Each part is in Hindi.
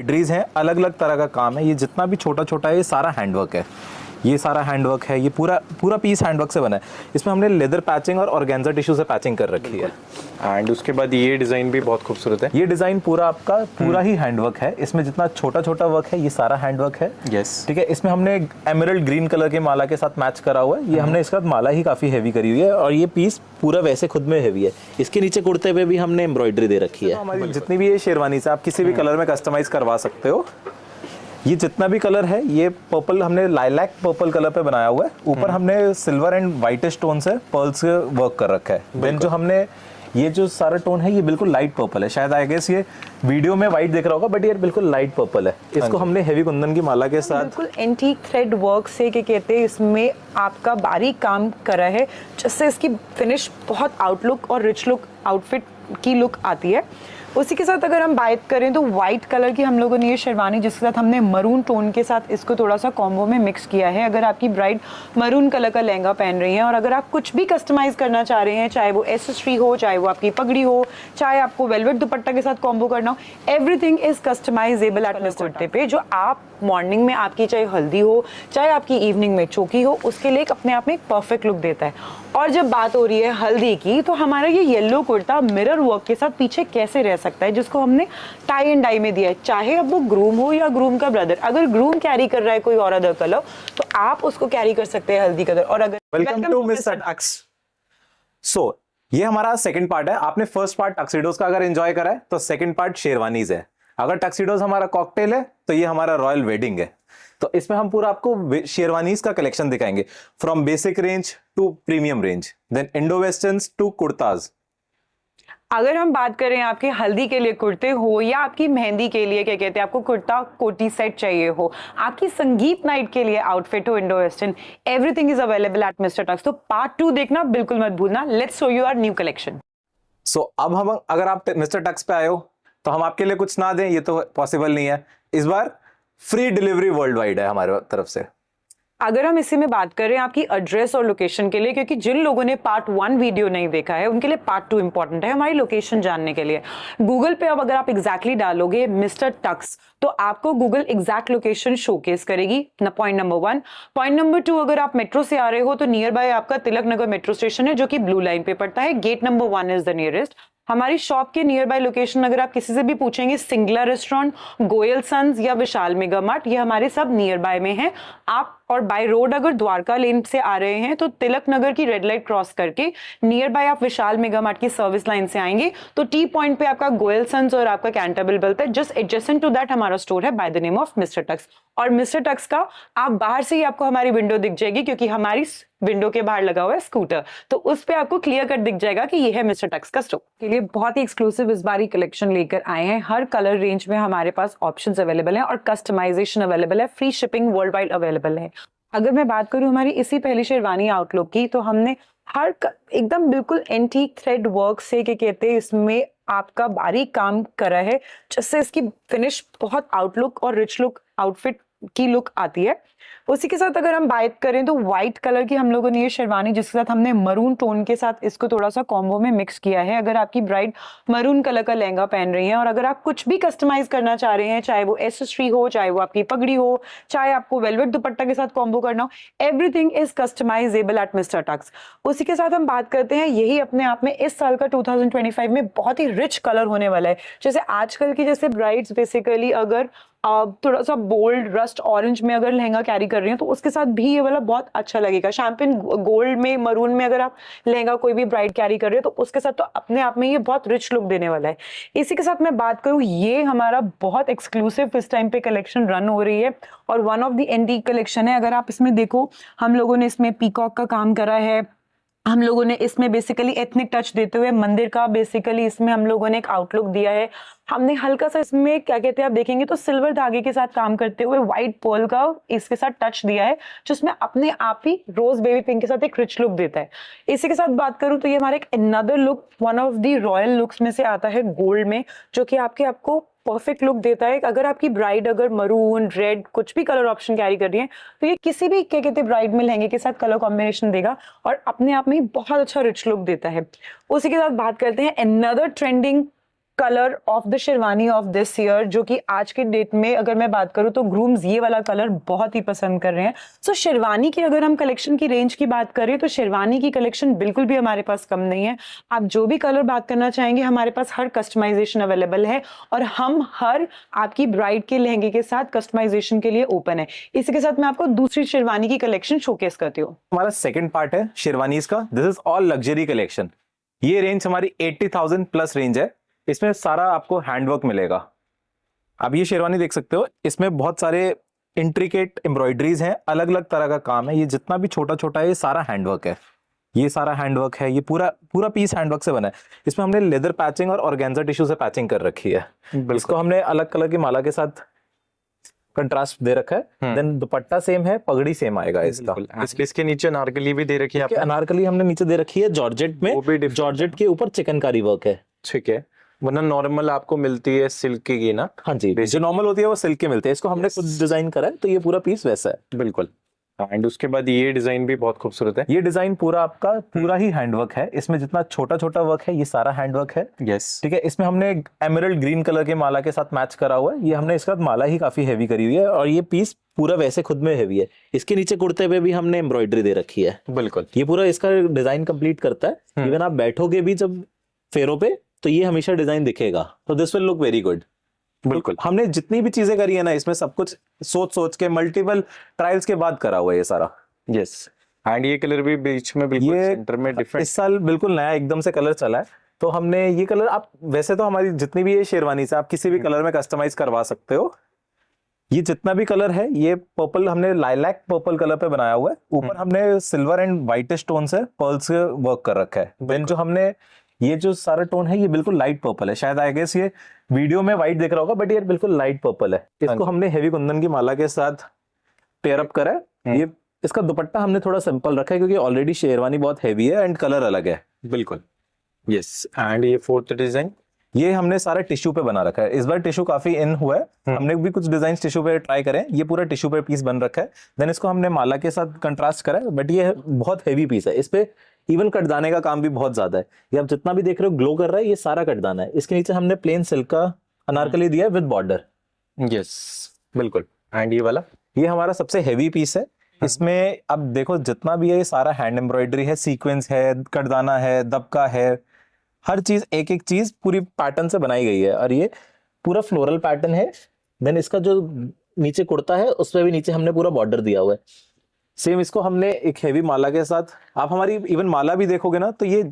एम्ब्रॉयडरीज हैं, अलग अलग तरह का काम है। ये जितना भी छोटा छोटा है ये सारा हैंडवर्क है, ये सारा हैंडवर्क है, ये पूरा पीस हैंडवर्क से बना है। इसमें हमने लेदर पैचिंग और ऑर्गेन्जा टिश्यू से पैचिंग कर रखी है। एंड उसके बाद ये डिज़ाइन भी बहुत खूबसूरत है। ये डिज़ाइन पूरा आपका पूरा ही हैंडवर्क है। इसमें जितना छोटा छोटा वर्क है ये सारा हैंडवर्क है। यस, ठीक है। इसमें हमने एमरल्ड ग्रीन कलर के माला के साथ मैच करा हुआ है। ये हमने इसका माला ही काफ़ी हैवी करी हुई है और ये पीस पूरा वैसे खुद में हैवी है। इसके नीचे कुर्ते पे भी हमने एम्ब्रॉयडरी दे रखी है। हमारी जितनी भी ये शेरवानी से आप किसी भी कलर में कस्टमाइज करवा सकते हो। ये जितना भी कलर है ये पर्पल हमने लाइलैक पर्पल कलर पे बनाया हुआ है। ऊपर हमने सिल्वर एंड व्हाइटिश टोन से पर्ल से वर्क कर रखा है। देन जो हमने ये जो सारा टोन है ये बिल्कुल लाइट पर्पल है। शायद आई गेस ये वीडियो में व्हाइट दिख रहा होगा बट ये बिल्कुल लाइट पर्पल है। इसको हमने हेवी कुंदन की माला के साथ बिल्कुल एंटीक थ्रेड वर्क से क्या कहते हैं इसमें आपका बारीक काम करा है, जिससे इसकी फिनिश बहुत आउटलुक और रिच लुक आउटफिट की लुक आती है। उसी के साथ अगर हम बात करें तो व्हाइट कलर की हम लोगों ने ये शेरवानी, जिसके साथ हमने मरून टोन के साथ इसको थोड़ा सा कॉम्बो में मिक्स किया है। अगर आपकी ब्राइड मरून कलर का लहंगा पहन रही है और अगर आप कुछ भी कस्टमाइज करना चाह रहे हैं, चाहे वो एसेसरी हो, चाहे वो आपकी पगड़ी हो, चाहे आपको वेलवेट दुपट्टा के साथ कॉम्बो करना हो, everything is customisable at miss कुर्ते पे। जो आप मॉर्निंग में आपकी चाहे हल्दी हो, चाहे आपकी इवनिंग में चौकी हो, उसके लिए अपने आप में एक परफेक्ट लुक देता है। और जब बात हो रही है हल्दी की, तो हमारा ये येलो कुर्ता मिरर वर्क के साथ पीछे कैसे रह सकता है, जिसको हमने टाई एंड डाई में दिया है। चाहे अब वो ग्रूम हो या ग्रूम का ब्रदर, अगर ग्रूम कैरी कर रहा है कोई और अदर कलर तो आप उसको कैरी कर सकते हैं हल्दी कलर। और अगर वेलकम टू मिस्टर टक्स। सो ये हमारा सेकंड पार्ट है। आपने फर्स्ट पार्ट टक्सीडोज का अगर एंजॉय करा है तो सेकंड पार्ट शेरवानीज है। अगर टक्सीडोज हमारा कॉकटेल है तो ये हमारा रॉयल वेडिंग है। तो इसमें हम पूरा आपको शेरवानीज का कलेक्शन दिखाएंगे, from basic range to premium range, then Indo westerns to kurtas. अगर हम बात करें आपके हल्दी के लिए कुर्ते हो या आपकी मेहंदी के लिए क्या कहते हैं आपको कुर्ता कोटी सेट चाहिए हो, आपकी संगीत नाइट के लिए आउटफिट हो Indo western, everything is available at mister Tux. तो पार्ट 2 देखना बिल्कुल मत भूलना। Let's show you our new collection. So अब हम अगर आप मिस्टर टक्स पे आए हो तो हम आपके लिए कुछ ना दें ये तो पॉसिबल नहीं है। इस बार फ्री डिलीवरी वर्ल्ड वाइड है हमारे तरफ से। अगर हम इसी में बात करें आपकी एड्रेस और लोकेशन के लिए, क्योंकि जिन लोगों ने पार्ट 1 वीडियो नहीं देखा है उनके लिए पार्ट 2 इंपॉर्टेंट है हमारी लोकेशन जानने के लिए। गूगल पे अब अगर आप एग्जैक्टली डालोगे मिस्टर टक्स तो आपको गूगल एग्जैक्ट लोकेशन शोकेस करेगी ना। Point number 1। पॉइंट नंबर 2, अगर आप मेट्रो से आ रहे हो तो नियर बाय आपका तिलक नगर मेट्रो स्टेशन है जो कि ब्लू लाइन पे पड़ता है। Gate number 1 is the nearest. हमारी शॉप के नियर बाय लोकेशन अगर आप किसी से भी पूछेंगे, सिंगला रेस्टोरेंट, गोयल सन्स या विशाल मेगा मार्ट, ये हमारे सब नियर बाय में हैं। आप और बाय रोड अगर द्वारका लेन से आ रहे हैं तो तिलक नगर की रेड लाइट क्रॉस करके नियर बाय आप विशाल मेगा मार्ट की सर्विस लाइन से आएंगे तो टी पॉइंट पे आपका गोयल सन्स और आपका कैंटरबिल बल्ब है। जस्ट एडजेसेंट टू दैट हमारा स्टोर है by the name of mister Tux. और मिस्टर टक्स का आप बाहर से ही आपको हमारी विंडो दिख जाएगी, क्योंकि हमारी विंडो के बाहर लगा हुआ है स्कूटर, तो उस पे आपको क्लियर कट दिख जाएगा कि ये है मिस्टर टक्स का स्टोर। के लिए बहुत ही एक्सक्लूसिव इस बार कलेक्शन लेकर आए हैं। हर कलर रेंज में हमारे पास ऑप्शंस अवेलेबल हैं और कस्टमाइजेशन अवेलेबल है। Free shipping world wide available है। अगर मैं बात करूं हमारी इसी पहली शेरवानी आउटलुक की, तो हमने हर एकदम बिल्कुल एंटीक थ्रेड वर्क से क्या कहते हैं इसमें आपका बारीक काम करा है, जिससे इसकी फिनिश बहुत आउटलुक और रिच लुक आउटफिट की लुक आती है। उसी के साथ अगर हम बात करें तो व्हाइट कलर की हम लोगों ने ये शेरवानी, जिसके साथ हमने मरून टोन के साथ इसको थोड़ा सा कॉम्बो में मिक्स किया है। अगर आपकी ब्राइड मरून कलर का लहंगा पहन रही है और अगर आप कुछ भी कस्टमाइज करना चाह रहे हैं, चाहे वो एसेसरी हो, चाहे वो आपकी पगड़ी हो, चाहे आपको वेलवेट दुपट्टा के साथ कॉम्बो करना हो, everything is customisable at mister Tux. उसी के साथ हम बात करते हैं, यही अपने आप में इस साल का 2025 में बहुत ही रिच कलर होने वाला है। जैसे आजकल की जैसे ब्राइड्स बेसिकली अगर थोड़ा सा बोल्ड रस्ट ऑरेंज में अगर लहंगा कैरी कर रही हैं तो उसके साथ भी ये वाला बहुत अच्छा लगेगा। शैम्पेन गोल्ड में, मरून में अगर आप लहंगा कोई भी ब्राइड कैरी कर रहे हो तो उसके साथ तो अपने आप में ये बहुत रिच लुक देने वाला है। इसी के साथ मैं बात करूं, ये हमारा बहुत एक्सक्लूसिव इस टाइम पे कलेक्शन रन हो रही है और one of the antique collection है। अगर आप इसमें देखो, हम लोगों ने इसमें पीकॉक का काम करा है, हम लोगों ने इसमें बेसिकली एथनिक टच देते हुए मंदिर का बेसिकली इसमें हम लोगों ने एक आउटलुक दिया है। हमने हल्का सा इसमें क्या कहते हैं आप देखेंगे तो सिल्वर धागे के साथ काम करते हुए व्हाइट पर्ल का इसके साथ टच दिया है, जिसमें अपने आप ही रोज बेबी पिंक के साथ एक रिच लुक देता है। इसी के साथ बात करूं तो ये हमारा एक another look one of the royal looks में से आता है गोल्ड में, जो कि आपको परफेक्ट लुक देता है। अगर आपकी ब्राइड अगर मरून, रेड कुछ भी कलर ऑप्शन कैरी कर रही है तो ये किसी भी क्या कहते हैं ब्राइड में लहंगे के साथ कलर कॉम्बिनेशन देगा और अपने आप में बहुत अच्छा रिच लुक देता है। उसी के साथ बात करते हैं another trending colour of the sherwani of this year, जो कि आज के डेट में अगर मैं बात करूं तो ग्रूम्स ये वाला कलर बहुत ही पसंद कर रहे हैं। सो शेरवानी की अगर हम कलेक्शन की रेंज की बात करें तो शेरवानी की कलेक्शन बिल्कुल भी हमारे पास कम नहीं है। आप जो भी कलर बात करना चाहेंगे हमारे पास हर कस्टमाइजेशन अवेलेबल है और हम हर आपकी ब्राइड के लहंगे के साथ कस्टमाइजेशन के लिए ओपन है। इसी के साथ मैं आपको दूसरी शेरवानी की कलेक्शन शोकेस करती हूँ। हमारा सेकंड पार्ट है शेरवानीज का। This is all luxury collection. ये रेंज हमारी 80,000 प्लस रेंज है। इसमें सारा आपको हैंडवर्क मिलेगा। आप ये शेरवानी देख सकते हो, इसमें बहुत सारे इंट्रिकेट एम्ब्रॉयडरीज हैं, अलग अलग तरह का काम है। ये जितना भी छोटा छोटा है ये सारा हैंडवर्क है। ये सारा हैंडवर्क है, ये पूरा पूरा पीस हैंडवर्क से बना है। इसमें हमने लेदर पैचिंग और ऑर्गेन्जा टिश्यू से पैचिंग कर रखी है। इसको हमने अलग कलर की माला के साथ कंट्रास्ट दे रखा है। देन दुपट्टा सेम है, पगड़ी सेम आएगा इसका। इसके नीचे अनारकली भी दे रखी है आपने। अनारकली हमने नीचे दे रखी है जॉर्जेट में, वो भी different जॉर्जेट के ऊपर चिकनकारी वर्क है। ठीक है, वरना नॉर्मल आपको मिलती है सिल्क की ना। हाँ जी, जो नॉर्मल होती है वो सिल्क के मिलते हैं। इसको हमने खुद डिजाइन करा है, तो ये पूरा पीस वैसा है। बिल्कुल। एंड उसके बाद ये डिजाइन भी बहुत खूबसूरत है। ये डिजाइन पूरा आपका पूरा ही हैंडवर्क है। इसमें जितना छोटा छोटा वर्क है ये सारा हैंडवर्क है। यस, ठीक है। इसमें हमने एमरल्ड ग्रीन कलर के माला के साथ मैच करा हुआ है। ये हमने इसका माला ही काफी हैवी करी हुई है और ये पीस पूरा वैसे खुद में हैवी है। इसके नीचे कुर्ते पे भी हमने एम्ब्रॉयडरी दे रखी है। बिल्कुल। ये पूरा इसका डिजाइन कंप्लीट करता है। इवन आप बैठोगे भी जब फेरों पे तो ये हमेशा डिजाइन दिखेगा। तो this will look very good. बिल्कुल। हमने जितनी भी चीजें करी है ना, इसमें सब कुछ सोच सोच के मल्टीपल ट्रायल्स के बाद करा हुआ है ये सारा। यस, एंड ये कलर भी बीच में बिल्कुल ये सेंटर में डिफरेंट। इस साल बिल्कुल नया एकदम से कलर चला है, तो हमने ये कलर, आप वैसे तो हमारी जितनी भी ये शेरवानी से आप किसी भी कलर में कस्टमाइज करवा सकते हो। ये जितना भी कलर है, ये पर्पल हमने लाइलैक पर्पल कलर पे बनाया हुआ है। ऊपर हमने सिल्वर एंड व्हाइटिश टोन से पर्ल्स से वर्क कर रखा है। देन जो हमने ये जो सारा टोन है ये बिल्कुल लाइट पर्पल है। शायद आई गेस ये वीडियो में व्हाइट दिख रहा होगा, बट ये बिल्कुल लाइट पर्पल है। इसको हमने हेवी कुंदन की माला के साथ पेयर अप करा है। ये इसका दुपट्टा हमने थोड़ा सिंपल रखा है क्योंकि ऑलरेडी शेरवानी बहुत हेवी है एंड कलर अलग है। बिल्कुल। यस, एंड ये फोर्थ डिजाइन, ये हमने सारा टिश्यू पे बना रखा है। इस बार टिश्यू काफी इन हुआ है। हमने भी कुछ डिजाइन टिश्यू पे ट्राई करें। ये पूरा टिश्यू पे पीस बन रखा है। देन इसको हमने माला के साथ कंट्रास्ट करा है, बट ये बहुत हेवी पीस है। इस पे इवन कटदाने का काम भी बहुत ज्यादा है। ये आप जितना भी देख रहे हो ग्लो कर रहा है, ये सारा कटदाना है। इसके नीचे हमने प्लेन सिल्क का अनारकली दिया है विद बॉर्डर। यस बिल्कुल। एंड ये वाला, ये हमारा सबसे हेवी पीस है। इसमें अब देखो जितना भी है ये सारा हैंड एम्ब्रॉयडरी है, सीक्वेंस है, कटदाना है, दबका है, हर चीज एक एक चीज पूरी पैटर्न से बनाई गई है और ये पूरा फ्लोरल पैटर्न है। देन इसका जो नीचे कुर्ता है उस पर भी नीचे हमने पूरा बॉर्डर दिया हुआ है। सेम इसको हमने एक हेवी माला के साथ, आप हमारी इवन माला भी देखोगे ना तो ये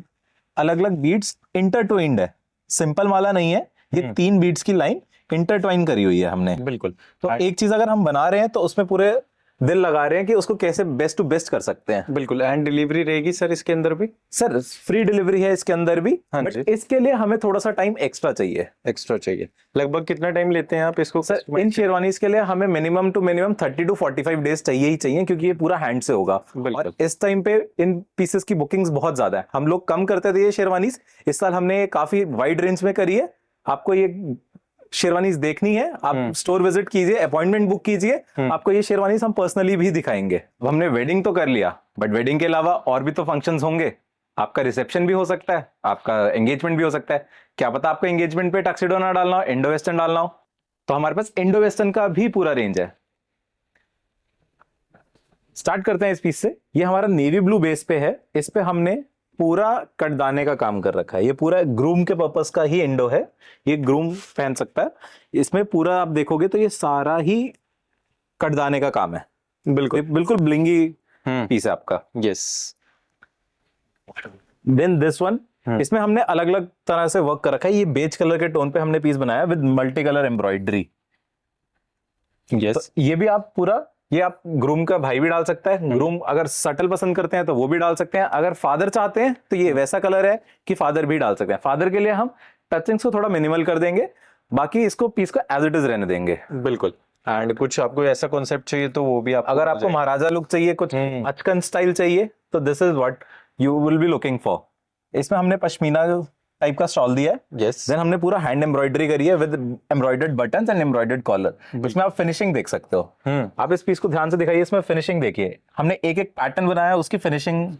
अलग अलग बीड्स इंटरट्वाइंड है। सिंपल माला नहीं है, ये 3 बीड्स की लाइन इंटरट्वाइन करी हुई है हमने। बिल्कुल। तो एक चीज अगर हम बना रहे हैं तो उसमें पूरे दिल लगा रहे हैं कि उसको कैसे बेस्ट टू बेस्ट कर सकते हैं। बिल्कुल। एंड डिलीवरी रहेगी सर इसके अंदर भी? सर फ्री डिलीवरी है इसके अंदर भी, हाँ बट जी। इसके लिए हमें थोड़ा सा टाइम एक्स्ट्रा चाहिए। एक्स्ट्रा चाहिए। लगभग कितना टाइम लेते हैं आप इसको? सर इन शेरवानीज के लिए हमें minimum to minimum 30 to 45 days चाहिए ही चाहिए, क्योंकि ये पूरा हैंड से होगा। और इस टाइम पे इन पीसेस की बुकिंग्स बहुत ज्यादा है। हम लोग कम करते थे ये शेरवानीज, इस साल हमने काफी वाइड रेंज में करी है। आपको ये शेरवानीज देखनी है, आप स्टोर विजिट कीजिए, अपॉइंटमेंट बुक कीजिए, आपको ये शेरवानीज हम पर्सनली भी दिखाएंगे। अब हमने वेडिंग तो कर लिया, बट वेडिंग के अलावा और भी तो फंक्शंस होंगे। आपका रिसेप्शन भी हो सकता है, आपका एंगेजमेंट भी हो सकता है। क्या पता आपको एंगेजमेंट पे टक्सिडो ना डालना हो, इंडो वेस्टर्न डालना हो, तो हमारे पास इंडो वेस्टर्न का भी पूरा रेंज है। स्टार्ट करते हैं इस पीस से। ये हमारा नेवी ब्लू बेस पे है। इस पे हमने पूरा कटदाने का काम कर रखा है। ये पूरा ग्रूम के पर्पस का ही इंडो है, ये ग्रूम पहन सकता है। इसमें पूरा आप देखोगे तो ये सारा ही कटदाने का काम है। बिल्कुल बिल्कुल ब्लिंगी पीस है आपका। यस। देन दिस वन, इसमें हमने अलग अलग तरह से वर्क कर रखा है। ये बेज कलर के टोन पे हमने पीस बनाया with multi colour embroidery. Yes. ये भी आप पूरा, ये आप ग्रूम का भाई भी डाल सकता है। ग्रूम अगर सटल पसंद करते हैं तो वो भी डाल सकते हैं। अगर फादर चाहते हैं तो ये वैसा कलर है कि फादर भी डाल सकते हैं। फादर के लिए हम टचिंग्स को थोड़ा मिनिमल कर देंगे, बाकी इसको पीस को एज इट इज रहने देंगे। बिल्कुल। एंड कुछ आपको ऐसा कॉन्सेप्ट चाहिए तो वो भी आप, अगर आपको महाराजा लुक चाहिए, कुछ अचकन स्टाइल चाहिए, तो this is what you will be looking for. इसमें हमने पश्मीना टाइप का स्टॉल दिया है। यस। देन हमने पूरा हैंड एम्ब्रॉयडरी करी है with embroidered buttons and embroidered collar. इसमें आप फिनिशिंग देख सकते हो। आप इस पीस को ध्यान से दिखाइए, इसमें फिनिशिंग देखिए। हमने एक एक पैटर्न बनाया, उसकी फिनिशिंग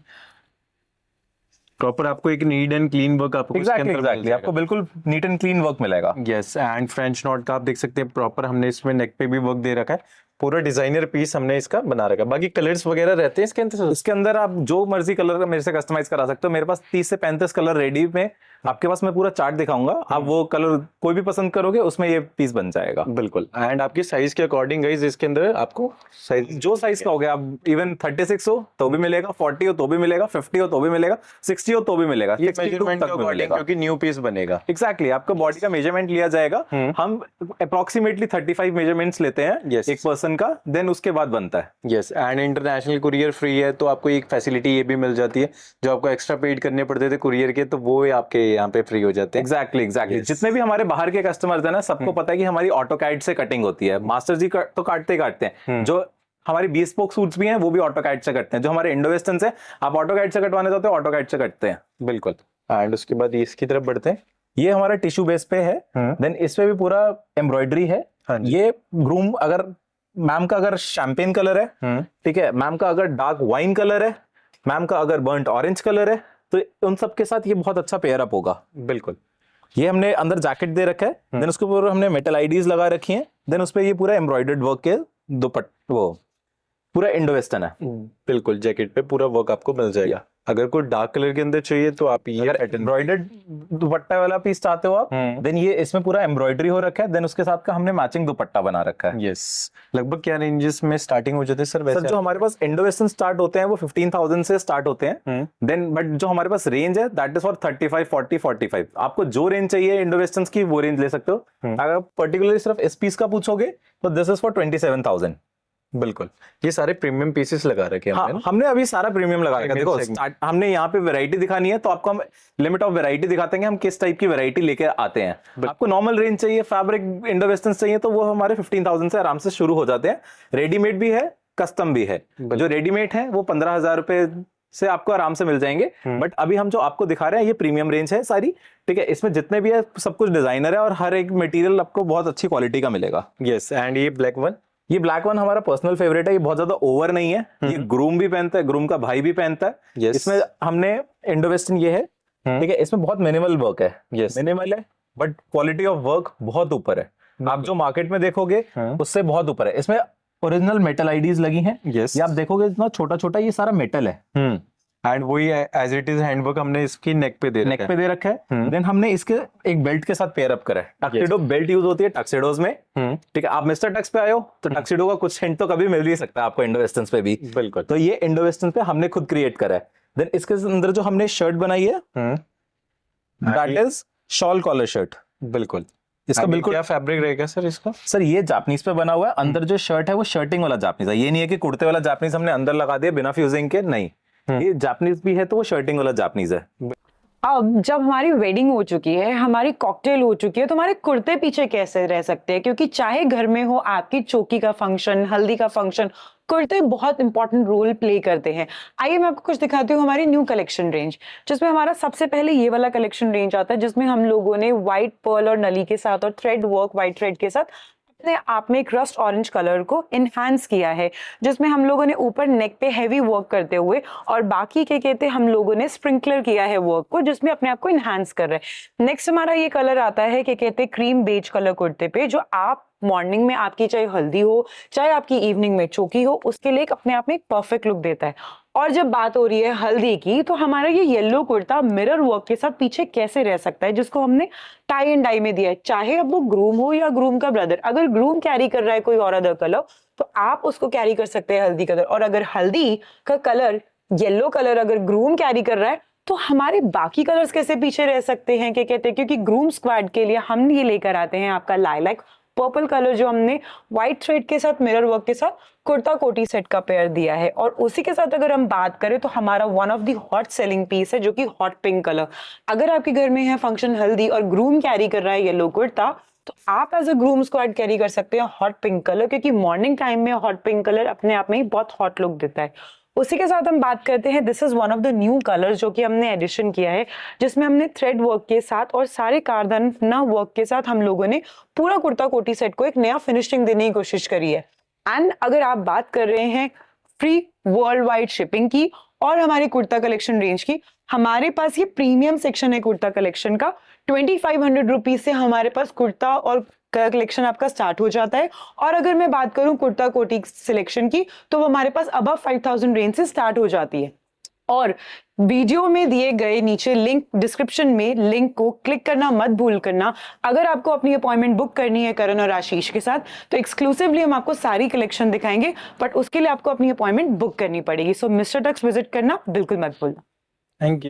प्रॉपर आपको एक नीट एंड क्लीन वर्क आपको एग्जैक्टली आपको बिल्कुल नीट एंड क्लीन वर्क मिलेगा। यस, एंड फ्रेंच नॉट का आप देख सकते हैं प्रॉपर हमने इसमें नेक पे भी वर्क दे रखा है, पूरा डिजाइनर पीस हमने इसका बना रखा है। बाकी कलर्स वगैरह रहते हैं इसके अंदर आप जो मर्जी कलर मेरे से कस्टमाइज करा सकते हो। मेरे पास 30 से 35 कलर रेडी में आपके पास मैं पूरा चार्ट दिखाऊंगा, आप वो कलर कोई भी पसंद करोगे उसमें ये पीस बन जाएगा। बिल्कुल, एंड आपकी साइज के अकॉर्डिंग गाइस इसके अंदर आपको साइज जो साइज का हो गया, आप इवन 36 हो तो भी मिलेगा, 40 हो तो भी मिलेगा, 50 हो तो भी मिलेगा, 60 हो तो भी मिलेगा, 62 तक भी मिलेगा, क्योंकि न्यू पीस बनेगा। एग्जैक्टली आपका बॉडी का मेजरमेंट लिया जाएगा, हम अप्रोक्सीमेटली 35 मेजरमेंट्स लेते हैं एक पर्सन का, देन उसके बाद बनता है। Yes, and international courier free है, तो आपको एक फैसिलिटी ये भी मिल जाती है, जो आपको एक्स्ट्रा पेड करने पड़ते थे कुरियर के, तो वो आपके यहाँ पे फ्री हो जाते हैं। एग्जैक्टली जितने भी हमारे बाहर के कस्टमर्स हैं ना, सबको पता है कि हमारी ऑटोकैड से कटिंग होती है। मास्टर जी तो काटते हैं, जो हमारी bespoke सूट्स भी हैं वो भी ऑटोकैड से कटते हैं। जो हमारे इंडो वेस्टर्न से आप ऑटोकैड से कटवाने चाहते हो, ऑटोकैड से कटते हैं। बिल्कुल, एंड उसके बाद इसकी तरफ बढ़ते हैं। ये हमारा टिश्यू बेस पे है, देन इस पे भी पूरा एम्ब्रॉयडरी है। ये ग्रूम, अगर मैम का अगर शैंपेन कलर है, ठीक है, मैम का अगर डार्क वाइन कलर है, मैम का अगर बर्न्ट ऑरेंज कलर है, तो उन सब के साथ ये बहुत अच्छा पेयर अप होगा। बिल्कुल, ये हमने अंदर जैकेट दे रखा है, देन उसके ऊपर हमने मेटल आईडीज लगा रखी हैं, देन उस पे ये पूरा एम्ब्रॉयडर्ड वर्क के वो पूरा इंडो वेस्टर्न है। बिल्कुल, जैकेट पे पूरा वर्क आपको मिल जाएगा। अगर कोई डार्क कलर के अंदर चाहिए तो आप ये एम्ब्रॉयडर्ड दुपट्टा वाला पीस चाहते हो आप, देन ये इसमें पूरा एम्ब्रॉयडरी हो रखा है, देन उसके साथ का हमने मैचिंग दुपट्टा बना रखा है। यस, लगभग क्या रेंजेस में स्टार्टिंग हो जाते हैं सर? वैसे जो हमारे पास इंडो वेस्टर्न स्टार्ट होते हैं वो 15,000 से स्टार्ट होते हैं, देन बट जो हमारे पास रेंज है दैट इज फॉर 35, 40, 45। आपको जो रेंज चाहिए इंडो वेस्टर्न की वो रेंज ले सकते हो। अगर पर्टिकुलरली सिर्फ इस पीस का पूछोगे तो दिस इज फॉर 27,000। बिल्कुल, ये सारे प्रीमियम पीसेस लगा रखे हैं हाँ, हमने अभी सारा प्रीमियम लगा रखा है। देखो हमने यहाँ पे वैरायटी दिखानी है, तो आपको हम लिमिट ऑफ वैरायटी दिखाते हैं कि हम किस टाइप की वैरायटी लेके आते हैं। आपको नॉर्मल रेंज चाहिए, फैब्रिक इंडो वेस्टर्न चाहिए, तो वो हमारे 15,000 से आराम से शुरू हो जाते हैं। रेडीमेड भी है, कस्टम भी है। जो रेडीमेड है वो 15,000 रुपए से आपको आराम से मिल जाएंगे, बट अभी हम जो आपको दिखा रहे हैं ये प्रीमियम रेंज है सारी, ठीक है। इसमें जितने भी है सब कुछ डिजाइनर है और हर एक मटेरियल आपको बहुत अच्छी क्वालिटी का मिलेगा। यस, एंड ये ब्लैक वन, ये ब्लैक वन हमारा पर्सनल फेवरेट है। ये बहुत ज्यादा ओवर नहीं है, ये ग्रूम भी पहनता है, ग्रूम का भाई भी पहनता है। yes. इसमें हमने इंडो वेस्टर्न ये है, ठीक है, इसमें बहुत मिनिमल वर्क है। yes. मिनिमल है बट क्वालिटी ऑफ वर्क बहुत ऊपर है। आप जो मार्केट में देखोगे उससे बहुत ऊपर है। इसमें ओरिजिनल मेटल आईडीज लगी हैं। yes. ये आप देखोगे इतना छोटा छोटा, ये सारा मेटल है। एंड वही एज इट इज हैंडवर्क हमने इसकी नेक पे दे रखा है। देन हमने इसके एक बेल्ट के साथ पेयर अप करा है। टक्सिडो बेल्ट यूज होती है टक्सिडोज में, ठीक है। आप मिस्टर टक्स पे आए हो तो टक्सिडो का कुछ हिंट तो कभी मिल ही सकता है आपको इंडो वेस्टर्न पे भी। बिल्कुल, तो ये इंडो वेस्टर्न पे हमने खुद क्रिएट करा है। देन इसके अंदर जो हमने शर्ट बनाई है that is shawl collar shirt. बिल्कुल, इसका बिल्कुल क्या फैब्रिक रहेगा सर इसका? सर ये जापानीज पे बना हुआ है। अंदर जो शर्ट है वो शर्टिंग वाला जापानीज है। ये नहीं है कि कुर्ते वाला जापानीज हमने अंदर लगा दिया बिना फ्यूजिंग के, नहीं। ये जापानीज भी है तो वो शर्टिंग वाला जापानीज है। अब जब हमारी वेडिंग हो चुकी है, हमारी कॉकटेल हो चुकी है, तो हमारे कुर्ते पीछे कैसे रह सकते हैं? क्योंकि चाहे घर में हो आपकी चौकी का फंक्शन, हल्दी का फंक्शन, कुर्ते बहुत इंपॉर्टेंट रोल प्ले करते हैं। आइए मैं आपको कुछ दिखाती हूँ हमारी न्यू कलेक्शन रेंज, जिसमें हमारा सबसे पहले ये वाला कलेक्शन रेंज आता है, जिसमें हम लोगों ने व्हाइट पर्ल और नली के साथ और थ्रेड वर्क व्हाइट थ्रेड के साथ अपने आप में एक रस्ट ऑरेंज कलर को इनहैंस किया है, जिसमें हम लोगों ने ऊपर नेक पे हैवी वर्क करते हुए और बाकी के कहते हम लोगों ने स्प्रिंकलर किया है वर्क को, जिसमें अपने आप को इनहैंस कर रहे हैं। नेक्स्ट हमारा ये कलर आता है कि कहते क्रीम बेज कलर कुर्ते पे, जो आप मॉर्निंग में आपकी चाहे हल्दी हो चाहे आपकी इवनिंग में चौकी हो, उसके लिए अपने आप में एक परफेक्ट लुक देता है। और जब बात हो रही है हल्दी की, तो हमारा ये येलो कुर्ता मिरर वर्क के साथ पीछे कैसे रह सकता है, जिसको हमने टाई एंड डाई में दिया है। चाहे अब वो ग्रूम हो या ग्रूम का ब्रदर, अगर ग्रूम कैरी कर रहा है कोई और अदर कलर तो आप उसको कैरी कर सकते हैं हल्दी कलर, और अगर हल्दी का कलर येलो कलर अगर ग्रूम कैरी कर रहा है तो हमारे बाकी कलर्स कैसे पीछे रह सकते हैं, क्या कहते हैं, क्योंकि ग्रूम स्क्वाड के लिए हम ये लेकर आते हैं आपका लाइलैक पर्पल कलर, जो हमने व्हाइट थ्रेड के साथ मिरर वर्क के साथ कुर्ता कोटी सेट का पेयर दिया है। और उसी के साथ अगर हम बात करें तो हमारा one of the hot selling piece है, जो कि हॉट पिंक कलर। अगर आपके घर में है फंक्शन हल्दी और ग्रूम कैरी कर रहा है येलो कुर्ता, तो आप as a groom squad carry कर सकते हैं हॉट पिंक कलर, क्योंकि मॉर्निंग टाइम में हॉट पिंक कलर अपने आप में ही बहुत हॉट लुक देता है। उसी के साथ हम बात करते हैं, this is one of the new colours जो कि हमने एडिशन किया है, जिसमें हमने थ्रेड वर्क के साथ और सारे कारदाना वर्क के साथ हम लोगों ने पूरा कुर्ता कोटी सेट को एक नया फिनिशिंग देने की कोशिश करी है। एंड अगर आप बात कर रहे हैं फ्री वर्ल्ड वाइड शिपिंग की और हमारी कुर्ता कलेक्शन रेंज की, हमारे पास ये प्रीमियम सेक्शन है कुर्ता कलेक्शन का। 2500 रुपीज से हमारे पास कुर्ता और कलेक्शन आपका स्टार्ट हो जाता है। और अगर मैं बात करूं कुर्ता कोटी सिलेक्शन की, तो वो हमारे पास अबव 5000 रेंज से स्टार्ट हो जाती है। और वीडियो में दिए गए नीचे लिंक, डिस्क्रिप्शन में लिंक को क्लिक करना मत भूल करना। अगर आपको अपनी अपॉइंटमेंट बुक करनी है करण और आशीष के साथ, तो एक्सक्लूसिवली हम आपको सारी कलेक्शन दिखाएंगे, बट उसके लिए आपको अपनी अपॉइंटमेंट बुक करनी पड़ेगी। सो मिस्टर टक्स विजिट करना बिल्कुल मत भूलना। Thank you.